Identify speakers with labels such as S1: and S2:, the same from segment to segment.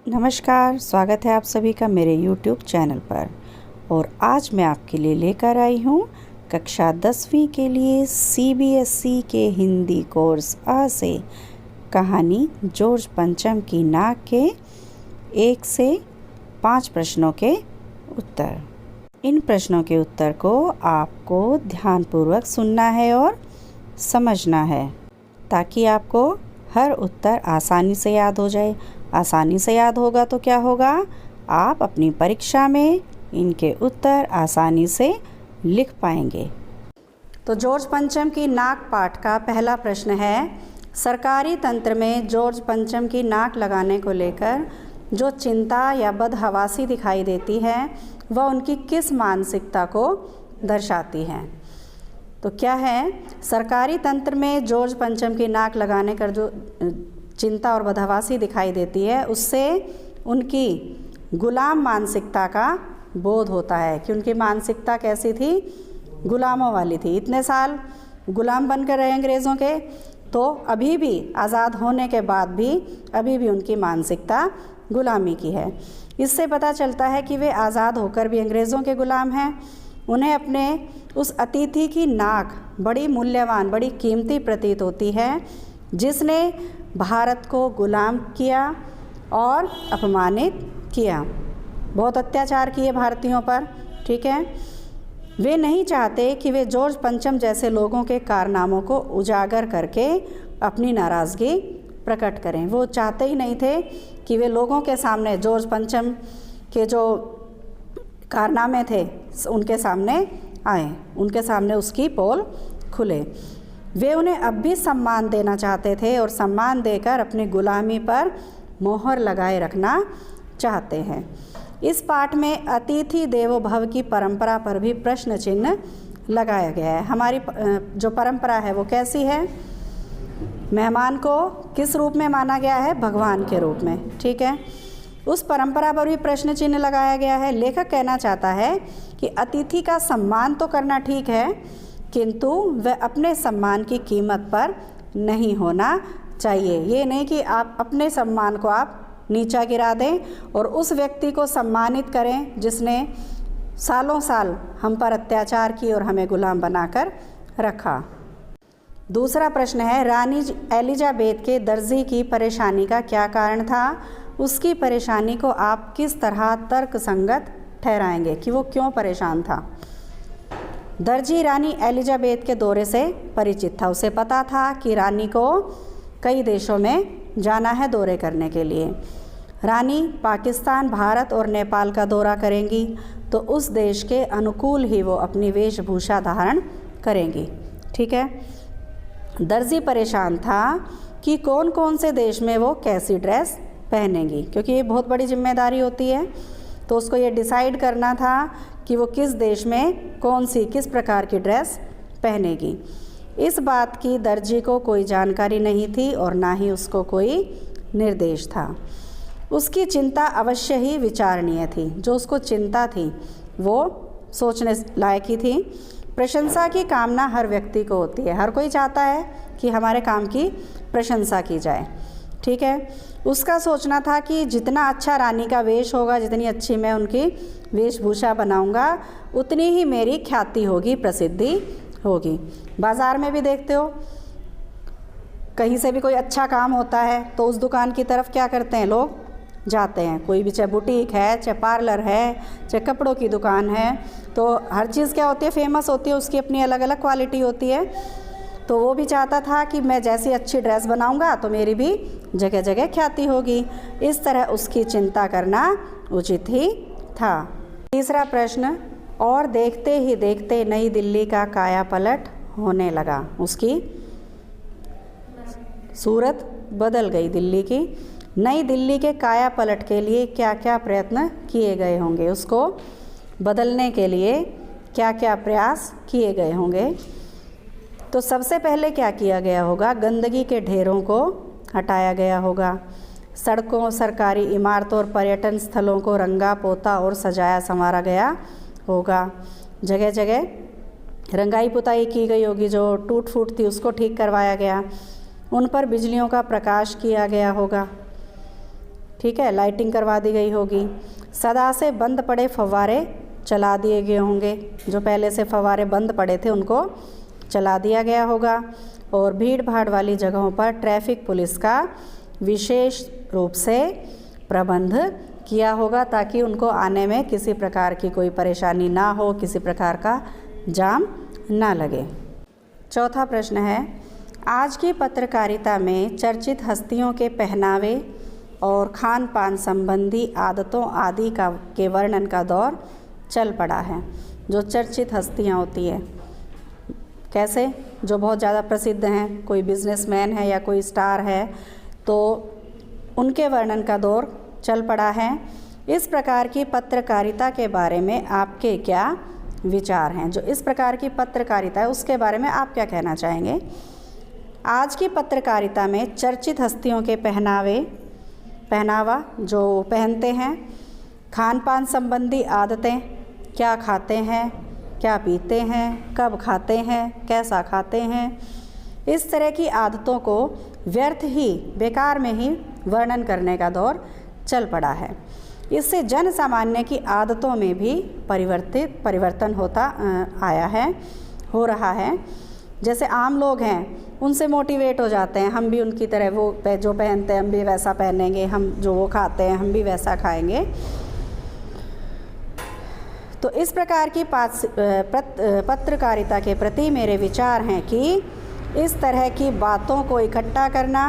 S1: नमस्कार, स्वागत है आप सभी का मेरे YouTube चैनल पर। और आज मैं आपके लिए लेकर आई हूँ कक्षा 10वीं के लिए CBSE के हिंदी कोर्स अ से कहानी जॉर्ज पंचम की नाक के 1 से 5 प्रश्नों के उत्तर। इन प्रश्नों के उत्तर को आपको ध्यानपूर्वक सुनना है और समझना है ताकि आपको हर उत्तर आसानी से याद हो जाए। आसानी से याद होगा तो क्या होगा, आप अपनी परीक्षा में इनके उत्तर आसानी से लिख पाएंगे। तो जॉर्ज पंचम की नाक पाठ का पहला प्रश्न है, सरकारी तंत्र में जॉर्ज पंचम की नाक लगाने को लेकर जो चिंता या बदहवासी दिखाई देती है वह उनकी किस मानसिकता को दर्शाती है। तो क्या है, सरकारी तंत्र में जॉर्ज पंचम की नाक लगाने कर जो चिंता और बदहवासी दिखाई देती है उससे उनकी गुलाम मानसिकता का बोध होता है कि उनकी मानसिकता कैसी थी, गुलामों वाली थी। इतने साल गुलाम बनकर रहे अंग्रेज़ों के, तो अभी भी आज़ाद होने के बाद भी अभी भी उनकी मानसिकता गुलामी की है। इससे पता चलता है कि वे आज़ाद होकर भी अंग्रेज़ों के गुलाम हैं। उन्हें अपने उस अतिथि की नाक बड़ी मूल्यवान, बड़ी कीमती प्रतीत होती है जिसने भारत को गुलाम किया और अपमानित किया, बहुत अत्याचार किए भारतीयों पर। ठीक है, वे नहीं चाहते कि वे जॉर्ज पंचम जैसे लोगों के कारनामों को उजागर करके अपनी नाराज़गी प्रकट करें। वो चाहते ही नहीं थे कि वे लोगों के सामने जॉर्ज पंचम के जो कारनामे थे उनके सामने आए, उनके सामने उसकी पोल खुले। वे उन्हें अब भी सम्मान देना चाहते थे और सम्मान देकर अपनी गुलामी पर मोहर लगाए रखना चाहते हैं। इस पाठ में अतिथि देवो भव की परंपरा पर भी प्रश्न चिन्ह लगाया गया है। हमारी जो परंपरा है वो कैसी है, मेहमान को किस रूप में माना गया है, भगवान के रूप में। ठीक है, उस परंपरा पर भी प्रश्न चिन्ह लगाया गया है। लेखक कहना चाहता है कि अतिथि का सम्मान तो करना ठीक है, किंतु वह अपने सम्मान की कीमत पर नहीं होना चाहिए। ये नहीं कि आप अपने सम्मान को आप नीचा गिरा दें और उस व्यक्ति को सम्मानित करें जिसने सालों साल हम पर अत्याचार की और हमें गुलाम बनाकर रखा। दूसरा प्रश्न है, रानी एलिजाबेथ के दर्जी की परेशानी का क्या कारण था। उसकी परेशानी को आप किस तरह तर्कसंगत ठहराएंगे कि वो क्यों परेशान था। दर्जी रानी एलिजाबेथ के दौरे से परिचित था। उसे पता था कि रानी को कई देशों में जाना है दौरे करने के लिए। रानी पाकिस्तान, भारत और नेपाल का दौरा करेंगी तो उस देश के अनुकूल ही वो अपनी वेशभूषा धारण करेंगी। ठीक है, दर्जी परेशान था कि कौन कौन से देश में वो कैसी ड्रेस पहनेंगी, क्योंकि ये बहुत बड़ी जिम्मेदारी होती है। तो उसको ये डिसाइड करना था कि वो किस देश में कौन सी किस प्रकार की ड्रेस पहनेगी। इस बात की दर्जी को कोई जानकारी नहीं थी और ना ही उसको कोई निर्देश था। उसकी चिंता अवश्य ही विचारणीय थी। जो उसको चिंता थी वो सोचने लायक ही थी। प्रशंसा की कामना हर व्यक्ति को होती है, हर कोई चाहता है कि हमारे काम की प्रशंसा की जाए। ठीक है, उसका सोचना था कि जितना अच्छा रानी का वेश होगा, जितनी अच्छी मैं उनकी वेशभूषा बनाऊंगा, उतनी ही मेरी ख्याति होगी, प्रसिद्धि होगी। बाज़ार में भी देखते हो, कहीं से भी कोई अच्छा काम होता है तो उस दुकान की तरफ क्या करते हैं, लोग जाते हैं। कोई भी, चाहे बुटीक है, चाहे पार्लर है, चाहे कपड़ों की दुकान है, तो हर चीज़ क्या होती है, फेमस होती है, उसकी अपनी अलग अलग क्वालिटी होती है। तो वो भी चाहता था कि मैं जैसी अच्छी ड्रेस बनाऊंगा तो मेरी भी जगह जगह ख्याति होगी। इस तरह उसकी चिंता करना उचित ही था। तीसरा प्रश्न, और देखते ही देखते नई दिल्ली का काया पलट होने लगा। उसकी सूरत बदल गई दिल्ली की। नई दिल्ली के काया पलट के लिए क्या क्या प्रयत्न किए गए होंगे, उसको बदलने के लिए क्या क्या प्रयास किए गए होंगे। तो सबसे पहले क्या किया गया होगा, गंदगी के ढेरों को हटाया गया होगा। सड़कों, सरकारी इमारतों और पर्यटन स्थलों को रंगा पोता और सजाया संवारा गया होगा। जगह जगह रंगाई पुताई की गई होगी, जो टूट फूट थी उसको ठीक करवाया गया, उन पर बिजलियों का प्रकाश किया गया होगा, ठीक है, लाइटिंग करवा दी गई होगी। सदा से बंद पड़े फव्वारे चला दिए गए होंगे, जो पहले से फव्वारे बंद पड़े थे उनको चला दिया गया होगा। और भीड़ भाड़ वाली जगहों पर ट्रैफिक पुलिस का विशेष रूप से प्रबंध किया होगा, ताकि उनको आने में किसी प्रकार की कोई परेशानी ना हो, किसी प्रकार का जाम ना लगे। चौथा प्रश्न है, आज की पत्रकारिता में चर्चित हस्तियों के पहनावे और खान पान संबंधी आदतों आदि के वर्णन का दौर चल पड़ा है। जो चर्चित हस्तियाँ होती है, कैसे, जो बहुत ज़्यादा प्रसिद्ध हैं, कोई बिजनेसमैन है या कोई स्टार है, तो उनके वर्णन का दौर चल पड़ा है। इस प्रकार की पत्रकारिता के बारे में आपके क्या विचार हैं? जो इस प्रकार की पत्रकारिता है उसके बारे में आप क्या कहना चाहेंगे? आज की पत्रकारिता में चर्चित हस्तियों के पहनावा जो पहनते हैं, खान पान संबंधी आदतें, क्या खाते हैं, क्या पीते हैं, कब खाते हैं, कैसा खाते हैं, इस तरह की आदतों को व्यर्थ ही, बेकार में ही वर्णन करने का दौर चल पड़ा है। इससे जन सामान्य की आदतों में भी परिवर्तन होता आया है, हो रहा है। जैसे आम लोग हैं, उनसे मोटिवेट हो जाते हैं, हम भी उनकी तरह, वो जो पहनते हैं हम भी वैसा पहनेंगे, हम जो वो खाते हैं हम भी वैसा खाएंगे। तो इस प्रकार की पत्रकारिता के प्रति मेरे विचार हैं कि इस तरह की बातों को इकट्ठा करना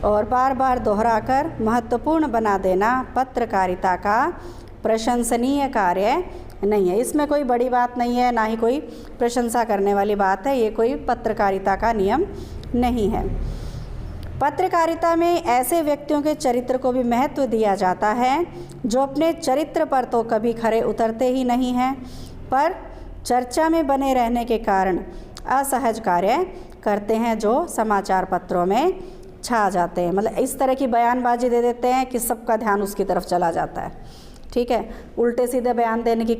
S1: और बार बार दोहराकर महत्वपूर्ण बना देना पत्रकारिता का प्रशंसनीय कार्य नहीं है। इसमें कोई बड़ी बात नहीं है, ना ही कोई प्रशंसा करने वाली बात है, ये कोई पत्रकारिता का नियम नहीं है। पत्रकारिता में ऐसे व्यक्तियों के चरित्र को भी महत्व दिया जाता है जो अपने चरित्र पर तो कभी खरे उतरते ही नहीं हैं, पर चर्चा में बने रहने के कारण असहज कार्य करते हैं, जो समाचार पत्रों में छा जाते हैं। मतलब इस तरह की बयानबाजी दे देते हैं कि सबका ध्यान उसकी तरफ चला जाता है, ठीक है। उल्टे सीधे बयान देने की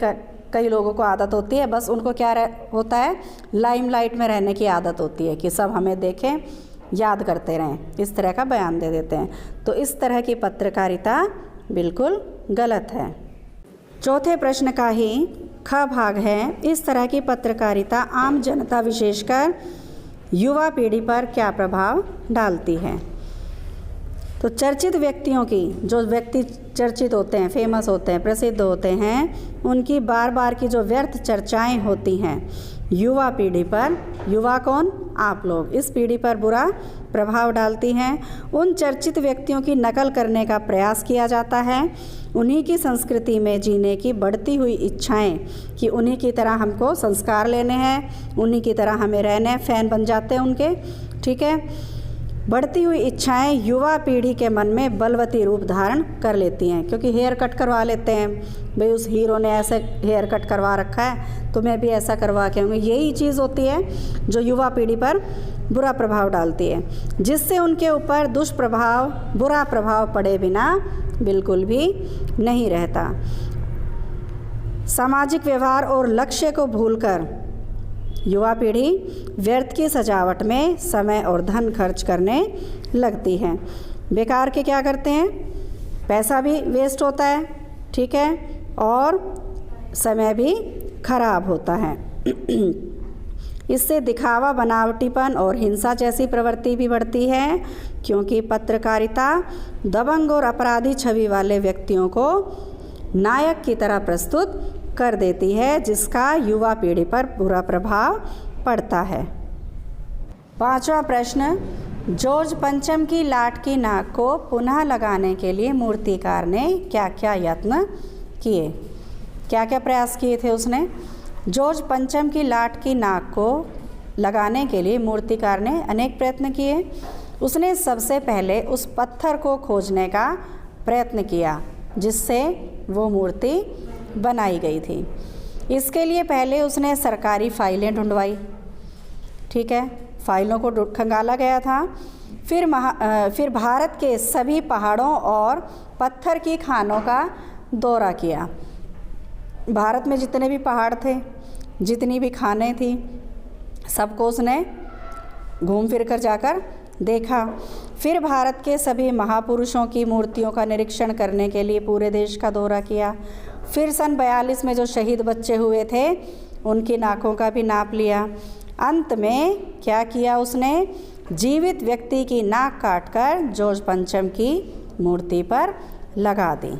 S1: कई लोगों को आदत होती है, बस उनको क्या होता है, लाइमलाइट में रहने की आदत होती है कि सब हमें देखें, याद करते रहें, इस तरह का बयान दे देते हैं। तो इस तरह की पत्रकारिता बिल्कुल गलत है। चौथे प्रश्न का ही ख भाग है, इस तरह की पत्रकारिता आम जनता विशेषकर युवा पीढ़ी पर क्या प्रभाव डालती है? तो चर्चित व्यक्तियों की, जो व्यक्ति चर्चित होते हैं, फेमस होते हैं, प्रसिद्ध होते हैं, उनकी बार बार की जो व्यर्थ चर्चाएं होती हैं युवा पीढ़ी पर, युवा कौन, आप लोग, इस पीढ़ी पर बुरा प्रभाव डालती हैं। उन चर्चित व्यक्तियों की नकल करने का प्रयास किया जाता है, उन्हीं की संस्कृति में जीने की बढ़ती हुई इच्छाएं कि उन्हीं की तरह हमको संस्कार लेने हैं, उन्हीं की तरह हमें रहने हैं, फैन बन जाते हैं उनके, ठीक है। बढ़ती हुई इच्छाएं युवा पीढ़ी के मन में बलवती रूप धारण कर लेती हैं, क्योंकि हेयर कट करवा लेते हैं, भाई उस हीरो ने ऐसे हेयर कट करवा रखा है तो मैं भी ऐसा करवा के आऊँगी। यही चीज़ होती है जो युवा पीढ़ी पर बुरा प्रभाव डालती है, जिससे उनके ऊपर दुष्प्रभाव, बुरा प्रभाव पड़े बिना बिल्कुल भी नहीं रहता। सामाजिक व्यवहार और लक्ष्य को भूलकर युवा पीढ़ी व्यर्थ की सजावट में समय और धन खर्च करने लगती है। बेकार के क्या करते हैं, पैसा भी वेस्ट होता है, ठीक है, और समय भी खराब होता है। इससे दिखावा, बनावटीपन और हिंसा जैसी प्रवृत्ति भी बढ़ती है, क्योंकि पत्रकारिता दबंग और अपराधी छवि वाले व्यक्तियों को नायक की तरह प्रस्तुत कर देती है, जिसका युवा पीढ़ी पर बुरा प्रभाव पड़ता है। पांचवा प्रश्न, जॉर्ज पंचम की लाट की नाक को पुनः लगाने के लिए मूर्तिकार ने क्या क्या यत्न किए? क्या क्या प्रयास किए थे उसने? जॉर्ज पंचम की लाट की नाक को लगाने के लिए मूर्तिकार ने अनेक प्रयत्न किए। उसने सबसे पहले उस पत्थर को खोजने का प्रयत्न किया जिससे वो मूर्ति बनाई गई थी। इसके लिए पहले उसने सरकारी फाइलें ढूंढवाई, ठीक है, फाइलों को खंगाला गया था फिर भारत के सभी पहाड़ों और पत्थर की खानों का दौरा किया। भारत में जितने भी पहाड़ थे, जितनी भी खानें थी, सबको उसने घूम फिर कर जाकर देखा। फिर भारत के सभी महापुरुषों की मूर्तियों का निरीक्षण करने के लिए पूरे देश का दौरा किया। फिर सन 42 में जो शहीद बच्चे हुए थे उनकी नाकों का भी नाप लिया। अंत में क्या किया उसने? जीवित व्यक्ति की नाक काटकर जॉर्ज पंचम की मूर्ति पर लगा दी।